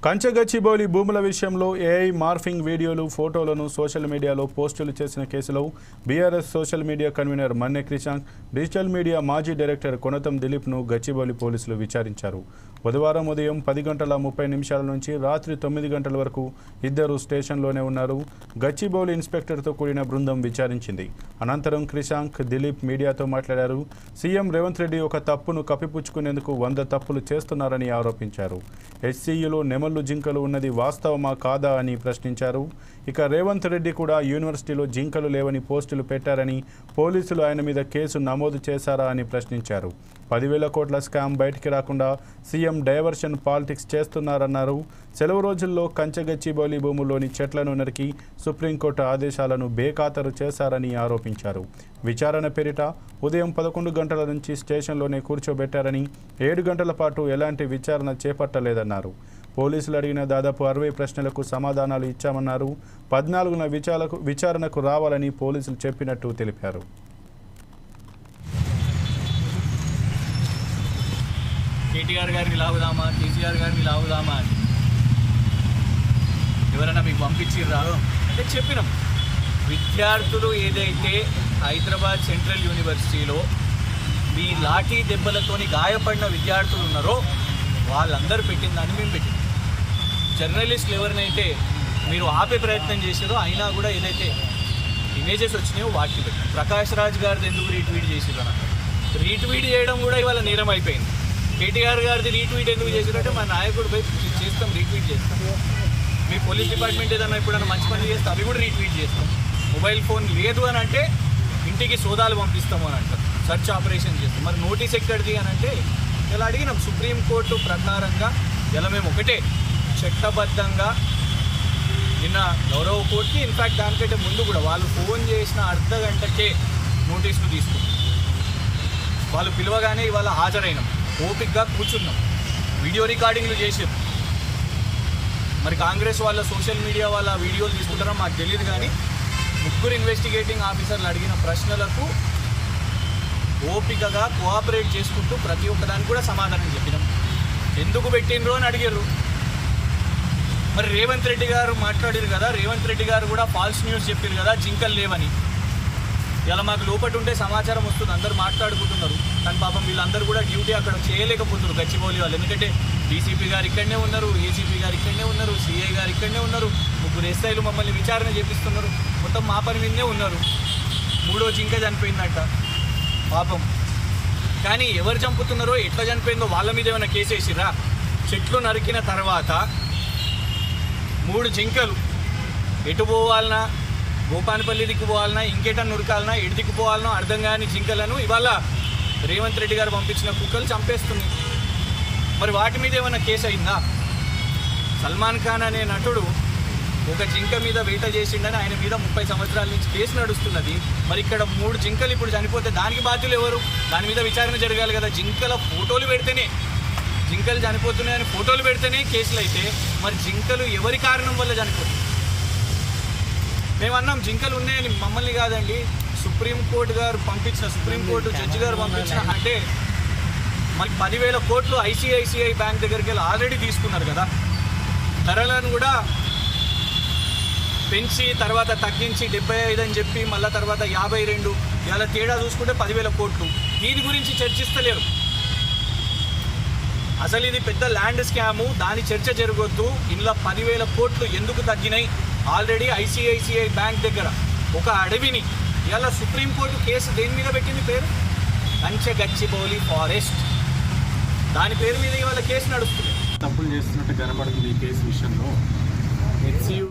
కంచగచ్చిబౌలి భూముల విషయంలో AI morphing వీడియోలు ఫోటోలను సోషల్ మీడియాలో పోస్టులు చేసిన కేసులో BRS social media convener Manne Krishank, digital media మాజీ డైరెక్టర్ కొనతం దిలీప్ను గచ్చిబౌలి పోలీసులు విచారించారు. బుధవారం ఉదయం 10:30 నుంచి రాత్రి 9 గంటల వరకు ఇద్దరు స్టేషన్లోనే ఉన్నారు. గచ్చిబౌలి ఇన్స్పెక్టర్తో కూడిన బృందం విచారించింది. అనంతరం క్రిషాంక్, దిలీప్ మీడియాతో మాట్లాడారు. సీఎం రేవంత్ రెడ్డి ఒక తప్పును కప్పిపుచ్చుకునేందుకు 100 తప్పులు చేస్తున్నారని ఆరోపించారు. హెచ్సీయూలో నెమళ్ళు జింకలు ఉన్నది వాస్తవమా కాదా అని ప్రశ్నించారు. ఇక రేవంత్ రెడ్డి కూడా యూనివర్సిటీలో జింకలు లేవని పోస్టులు పెట్టారని, పోలీసులు ఆయన మీద కేసు నమోదు చేశారా అని ప్రశ్నించారు. 10,000 కోట్ల స్కామ్ బయటికి రాకుండా సీఎం డైవర్షన్ పాలిటిక్స్ చేస్తున్నారన్నారు. సెలవు రోజుల్లో కంచగచ్చిబౌలి భూముల్లోని చెట్లను నరికి సుప్రీంకోర్టు ఆదేశాలను బేఖాతరు చేశారని ఆరోపించారు. విచారణ పేరిట ఉదయం 11 గంటల నుంచి స్టేషన్లోనే కూర్చోబెట్టారని, 7 గంటల పాటు ఎలాంటి విచారణ చేపట్టలేదన్నారు. పోలీసులు అడిగిన దాదాపు 60 ప్రశ్నలకు సమాధానాలు ఇచ్చామన్నారు. 14న విచారణకు రావాలని పోలీసులు చెప్పినట్టు తెలిపారు. కేటీఆర్ గారిని లాగుదామా, కేసీఆర్ గారిని లాగుదామా అని ఎవరైనా మీకు పంపించిర్రా అంటే చెప్పినాం. విద్యార్థులు ఏదైతే హైదరాబాద్ సెంట్రల్ యూనివర్సిటీలో మీ లాఠీ దెబ్బలతోని గాయపడిన విద్యార్థులు ఉన్నారో వాళ్ళందరూ పెట్టిన దాన్ని మేము పెట్టినాం. జర్నలిస్టులు ఎవరినైతే మీరు ఆపే ప్రయత్నం చేసారో అయినా కూడా ఏదైతే ఇమేజెస్ వచ్చినాయో వాటిని పెట్టాం. ప్రకాష్ రాజ్ గారిది ఎందుకు రీట్వీట్ చేసిర్రు అన్నారు. రీట్వీట్ చేయడం కూడా ఇవాళ నేరం అయిపోయింది. కేటీఆర్ గారిది రీట్వీట్ ఎందుకు చేసిరంటే మా నాయకుడు పోయి చేస్తాం, రీట్వీట్ చేస్తాం. మీ పోలీస్ డిపార్ట్మెంట్ ఏదైనా ఎప్పుడైనా మంచి పని చేస్తే అవి కూడా రీట్వీట్ చేస్తాం. మొబైల్ ఫోన్ లేదు అని అంటే ఇంటికి సోదాలు పంపిస్తాము అని అంటారు, సర్చ్ ఆపరేషన్ చేస్తాం. మరి నోటీస్ ఎక్కడిది అని అంటే ఇలా అడిగినాం. సుప్రీంకోర్టు ప్రకారంగా ఇలా మేము ఒకటే చట్టబద్ధంగా నిన్న గౌరవ కోర్టుకి ఇన్ఫ్యాక్ట్ దానికంటే ముందు కూడా వాళ్ళు ఫోన్ చేసిన అర్ధ గంటకే నోటీసులు తీసుకున్నాం. వాళ్ళు పిలవగానే ఇవాళ హాజరైనాం, ఓపిక్గా కూర్చున్నాం, వీడియో రికార్డింగ్లు చేసారు. మరి కాంగ్రెస్ వాళ్ళ సోషల్ మీడియా వాళ్ళ వీడియోలు తీసుకుంటారో మాకు తెలియదు, కానీ ముగ్గురు ఇన్వెస్టిగేటింగ్ ఆఫీసర్లు అడిగిన ప్రశ్నలకు ఓపికగా కోఆపరేట్ చేసుకుంటూ ప్రతి ఒక్కదానికి కూడా సమాధానం చెప్పినాం. ఎందుకు పెట్టినరు అని అడిగారు. మరి రేవంత్ రెడ్డి గారు మాట్లాడారు కదా, రేవంత్ రెడ్డి గారు కూడా ఫాల్స్ న్యూస్ చెప్పారు కదా జింకలు లేవని. ఇలా మాకు లోపల ఉంటే సమాచారం వస్తుంది, అందరూ మాట్లాడుకుంటున్నారు. కానీ పాపం వీళ్ళందరూ కూడా డ్యూటీ అక్కడ చేయలేకపోతున్నారు గచ్చిబౌలి వాళ్ళు. ఎందుకంటే డీసీపీ గారు ఇక్కడనే ఉన్నారు, ఏసీపీ గారు ఇక్కడనే ఉన్నారు, సిఐ గారు ఇక్కడనే ఉన్నారు, 3 ఎస్ఐలు మమ్మల్ని విచారణ చేపిస్తున్నారు. మొత్తం మా పని మీదనే ఉన్నారు. 3వ జింక చనిపోయిందంట పాపం. కానీ ఎవరు చంపుతున్నారో ఎట్లా చనిపోయిందో వాళ్ళ మీద ఏమైనా కేసు వేసిరా? చెట్లు నరికిన తర్వాత 3 జింకలు ఎటు పోవాలన్నా, గోపానపల్లి దిక్కు పోవాలన్నా, ఇంకేటన్నా ఉరకాలన్నా, ఎటు దిక్కు పోవాలనో అర్థం కాని జింకలను ఇవాళ రేవంత్ రెడ్డి గారు పంపించిన కుక్కలు చంపేస్తున్నాయి. మరి వాటి మీద ఏమైనా కేసు అయిందా? సల్మాన్ ఖాన్ అనే నటుడు ఒక జింక మీద వేట చేసిండని ఆయన మీద 30 సంవత్సరాల నుంచి కేసు నడుస్తున్నది. మరి ఇక్కడ 3 జింకలు ఇప్పుడు చనిపోతే దానికి బాధ్యులు ఎవరు? దాని మీద విచారణ జరగాలి కదా. జింకల ఫోటోలు పెడితేనే, జింకలు చనిపోతున్నాయని ఫోటోలు పెడితేనే కేసులు అయితే మరి జింకలు ఎవరి కారణం వల్ల చనిపోతుంది? మేము అన్నాం జింకలు ఉన్నాయని, మమ్మల్ని కాదండి, సుప్రీంకోర్టు గారు పంపించిన, సుప్రీంకోర్టు జడ్జి గారు పంపించిన. అంటే మనకి 10,000 కోట్లు ఐసిఐసిఐ బ్యాంక్ దగ్గరికి వెళ్ళి ఆల్రెడీ తీసుకున్నారు కదా. ధరలను కూడా పెంచి తర్వాత తగ్గించి 75 అని చెప్పి మళ్ళీ తర్వాత 52, ఇలా తేడా చూసుకుంటే 10,000 కోట్లు. దీని గురించి చర్చిస్తలేరు. అసలు ఇది పెద్ద ల్యాండ్ స్కాము, దాని చర్చ జరగొద్దు. ఇందులో 10,000 కోట్లు ఎందుకు తగ్గినాయి? ఆల్రెడీ ఐసిఐసిఐ బ్యాంక్ దగ్గర ఒక అడవిని ఇలా సుప్రీంకోర్టు కేసు దేని మీద పెట్టింది? పేరు కంచగచ్చిబౌలి ఫారెస్ట్. దాని పేరు మీద ఇవాళ కేసు నడుస్తుంది. తప్పులు చేస్తున్నట్టు కనబడుతుంది ఈ కేసు విషయంలో. హెచ్సియూ